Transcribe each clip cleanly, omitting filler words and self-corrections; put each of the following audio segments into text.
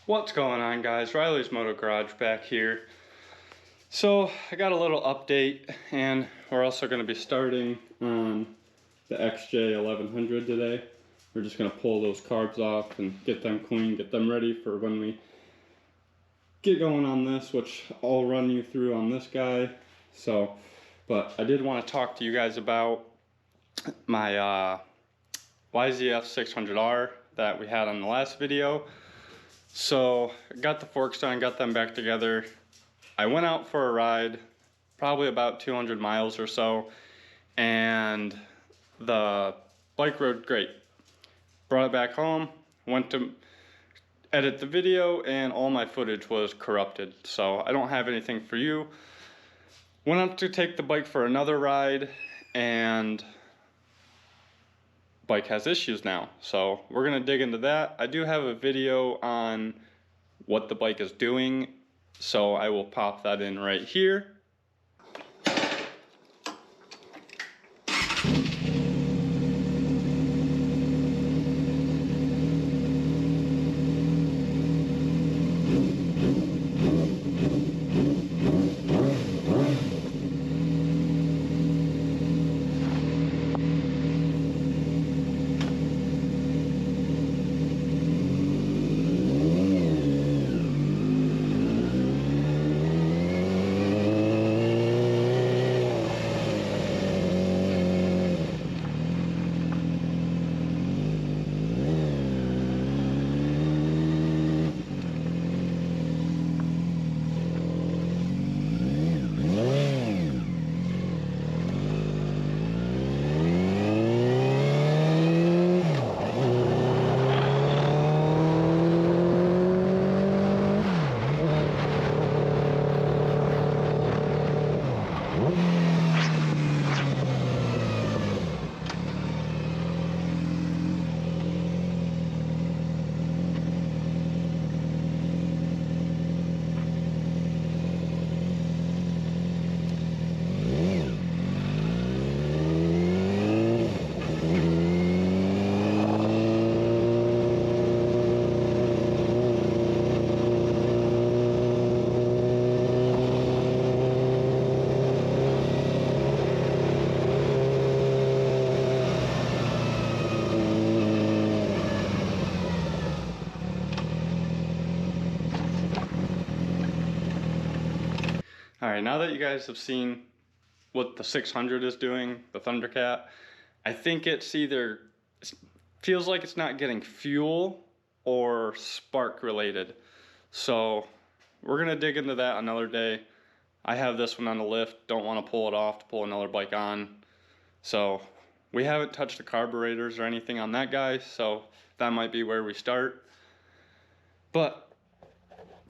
What's going on, guys? Riley's Moto Garage back here. So I got a little update, and we're also going to be starting on the XJ1100 today. We're just going to pull those carbs off and get them clean, get them ready for when we get going on this, which I'll run you through on this guy. But I did want to talk to you guys about my YZF600R that we had on the last video. So I got the forks done, got them back together. I went out for a ride, probably about 200 miles or so, and the bike rode great. Brought it back home, went to edit the video, and all my footage was corrupted. So I don't have anything for you. Went up to take the bike for another ride, and bike has issues now, so we're gonna dig into that. I do have a video on what the bike is doing, so I will pop that in right here. Alright, now that you guys have seen what the 600 is doing, the Thundercat, I think it feels like it's not getting fuel or spark related. So we're gonna dig into that another day. I have this one on the lift, don't want to pull it off to pull another bike on. So we haven't touched the carburetors or anything on that guy, so that might be where we start. But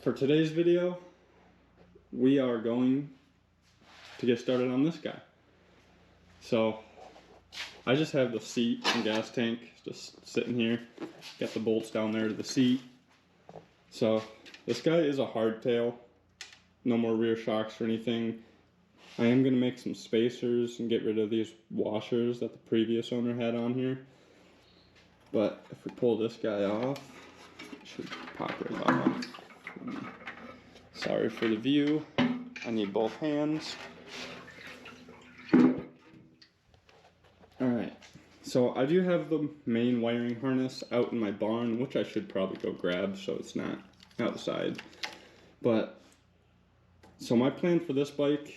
for today's video, we are going to get started on this guy. So I just have the seat and gas tank just sitting here. Got the bolts down there to the seat. So this guy is a hardtail. No more rear shocks or anything. I am going to make some spacers and get rid of these washers that the previous owner had on here. But if we pull this guy off, it should pop right off. Sorry for the view. I need both hands. Alright, so I do have the main wiring harness out in my barn, which I should probably go grab so it's not outside. So my plan for this bike,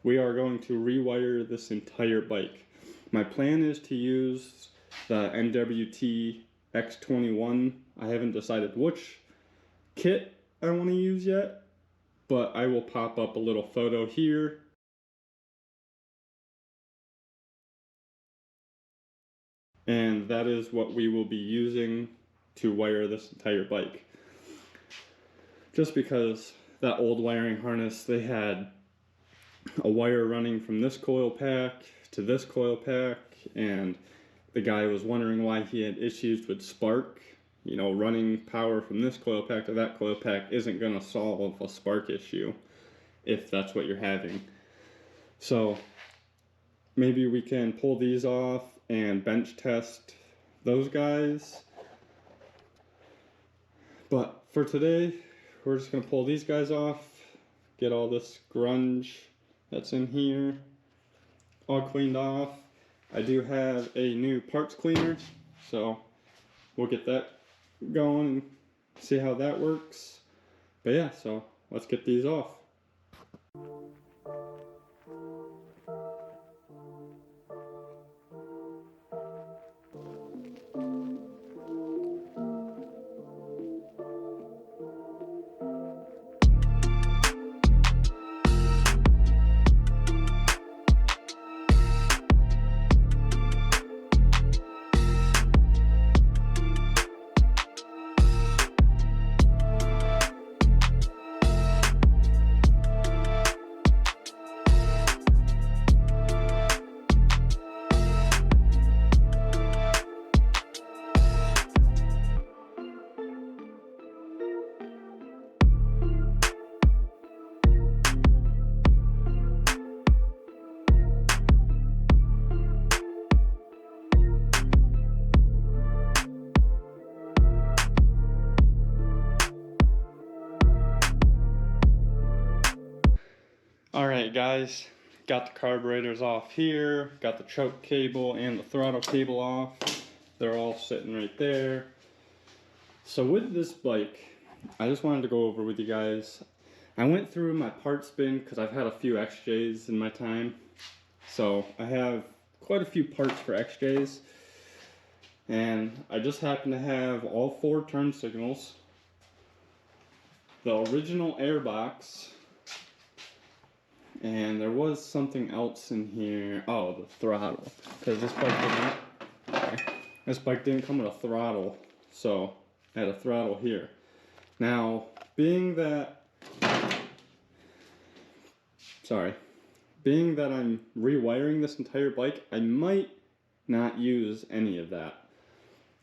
we are going to rewire this entire bike. My plan is to use the NWT X21. I haven't decided which kit I want to use yet, but I will pop up a little photo here. And that is what we will be using to wire this entire bike. Just because that old wiring harness, they had a wire running from this coil pack to this coil pack, and the guy was wondering why he had issues with spark. You know, running power from this coil pack to that coil pack isn't going to solve a spark issue if that's what you're having. So maybe we can pull these off and bench test those guys. But for today, we're just gonna pull these guys off, get all this grunge that's in here all cleaned off. I do have a new parts cleaner, so we'll get that going and see how that works. But yeah, so let's get these off. Alright guys, got the carburetors off here, got the choke cable and the throttle cable off. They're all sitting right there. So with this bike, I just wanted to go over with you guys. I went through my parts bin because I've had a few XJs in my time. So I have quite a few parts for XJs. And I just happen to have all 4 turn signals, the original airbox, and there was something else in here. Oh, the throttle. Because this bike didn't come with a throttle, so I had a throttle here. Now, being that I'm rewiring this entire bike, I might not use any of that.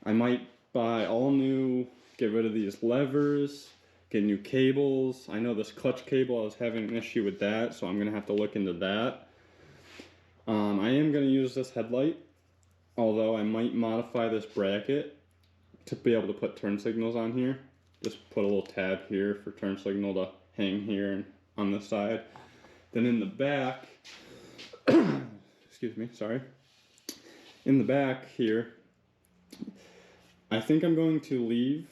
I might buy all new, get rid of these levers, get new cables. I know this clutch cable, I was having an issue with that, so I'm going to have to look into that. I am going to use this headlight, although I might modify this bracket to be able to put turn signals on here. Just put a little tab here for turn signal to hang here and on this side. Then in the back, excuse me, sorry. In the back here, I think I'm going to leave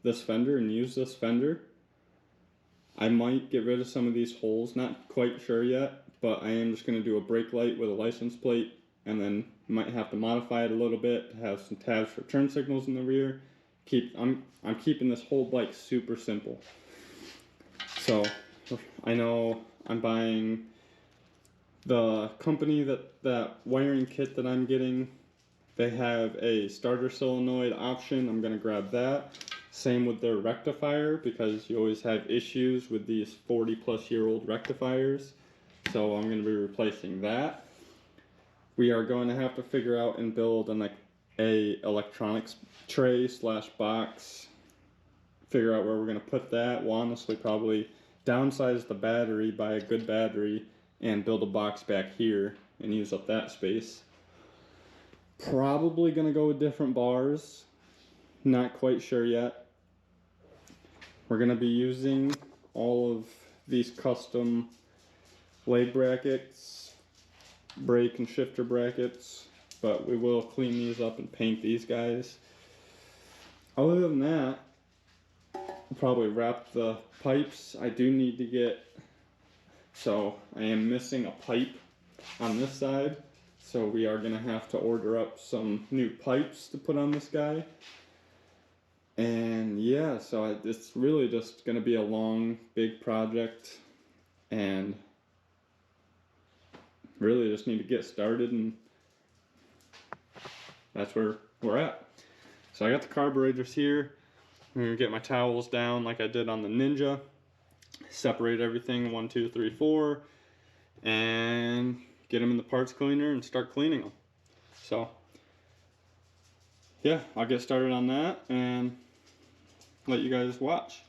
this fender and use this fender. I might get rid of some of these holes, not quite sure yet, but I am just going to do a brake light with a license plate, and then might have to modify it a little bit to have some tabs for turn signals in the rear. I'm keeping this whole bike super simple. So I know I'm buying the company that wiring kit that I'm getting. They have a starter solenoid option. I'm going to grab that. Same with their rectifier, because you always have issues with these 40-plus-year-old rectifiers. So I'm going to be replacing that. We are going to have to figure out and build a electronics tray / box. Figure out where we're going to put that. We'll honestly probably downsize the battery, buy a good battery, and build a box back here and use up that space. Probably going to go with different bars. Not quite sure yet. We're going to be using all of these custom leg brackets, brake and shifter brackets, but we will clean these up and paint these guys. Other than that, we'll probably wrap the pipes. I do need to get, so I am missing a pipe on this side, so we are going to have to order up some new pipes to put on this guy. And yeah, so it's really just going to be a long, big project, and really just need to get started, and that's where we're at. So I got the carburetors here. I'm going to get my towels down like I did on the Ninja, separate everything 1, 2, 3, 4, and get them in the parts cleaner and start cleaning them. So yeah, I'll get started on that and let you guys watch.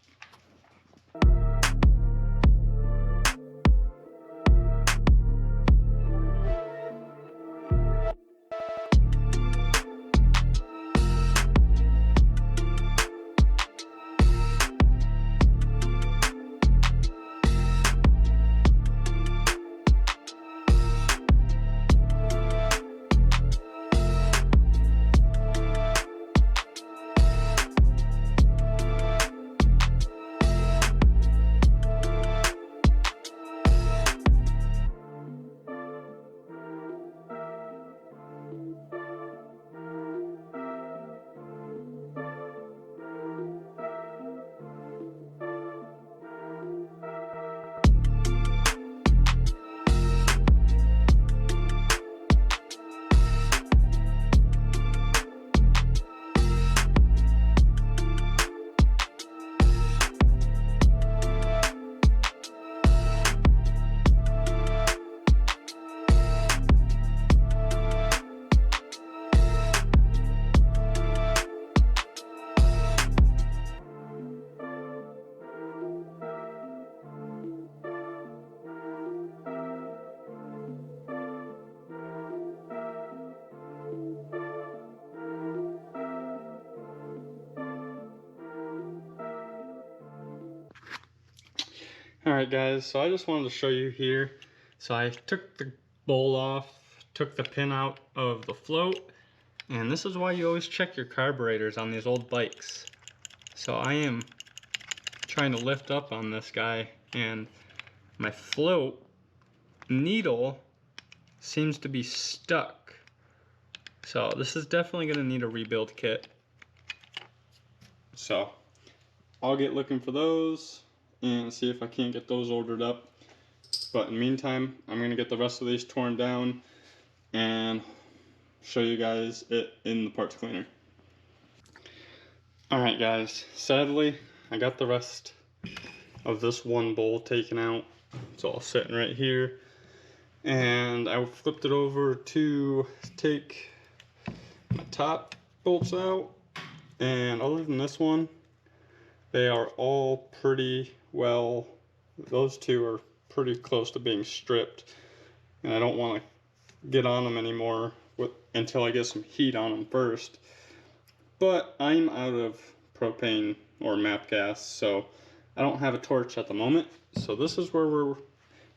Alright guys, so I just wanted to show you here. So I took the bowl off, took the pin out of the float, and this is why you always check your carburetors on these old bikes. So I am trying to lift up on this guy, and my float needle seems to be stuck. So this is definitely going to need a rebuild kit. So I'll get looking for those and see if I can't get those ordered up. But in the meantime, I'm going to get the rest of these torn down and show you guys it in the parts cleaner. Alright guys, sadly I got the rest of this one bowl taken out. It's all sitting right here. And I flipped it over to take my top bolts out. And other than this one, they are all pretty well, those two are pretty close to being stripped. And I don't want to get on them anymore until I get some heat on them first. But I'm out of propane or MAP gas, so I don't have a torch at the moment. So this is where we're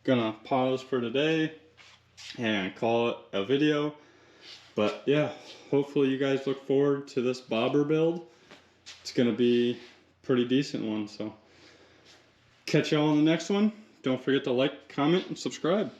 gonna pause for today and call it a video. But yeah, hopefully you guys look forward to this bobber build. It's gonna be a pretty decent one, so catch y'all on the next one. Don't forget to like, comment, and subscribe.